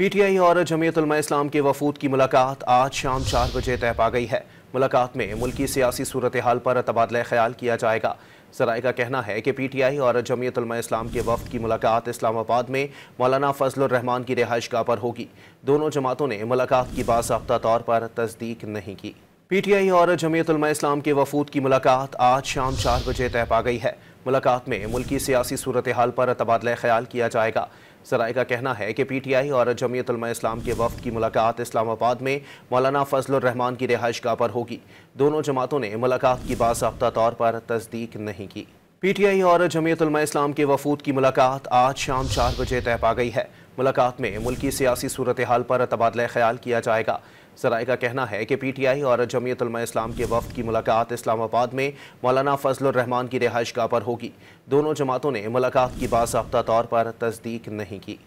PTI और जमीयत उलमा इस्लाम के वफूद की मुलाकात आज शाम 4 बजे तय पा गई है। मुलाकात में मुल्की सियासी सूरत हाल पर तबादला ख्याल किया जाएगा। ज़राए का कहना है कि पीटीआई और जमीयत उलमा इस्लाम के वफ़द की मुलाकात इस्लामाबाद में मौलाना फजलुर रहमान की रिहाइशगाह पर होगी। दोनों जमातों ने मुलाकात की बाज़ाब्ता तौर पर तस्दीक नहीं की। पीटीआई और जमीयत उलमा इस्लाम के वफूद की मुलाकात आज शाम 4 बजे तय पा गई है। मुलाकात में मुल्की सियासी सूरत हाल पर तबादला ख्याल किया जाएगा। ज़राए का कहना है कि पीटीआई और जमीयत उलमा इस्लाम के वफ़द की मुलाकात इस्लामाबाद में मौलाना फजलुर रहमान की रिहाइशगाह पर होगी। दोनों जमातों ने मुलाकात की बाज़ाब्ता तौर पर तस्दीक नहीं की। पीटीआई और जमीयत उलमा इस्लाम के वफूद की मुलाकात आज शाम 4 बजे तय पा गई है। मुलाकात में मुल्की सियासी सूरत हाल पर तबादला ख्याल किया जाएगा। ज़राए का कहना है कि पीटीआई और जमीयत उलमा इस्लाम के वफ़द की मुलाकात इस्लामाबाद में मौलाना फजलुर रहमान की रिहाइशगाह पर होगी। दोनों जमातों ने मुलाकात की बाज़ाब्ता तौर पर तस्दीक नहीं की।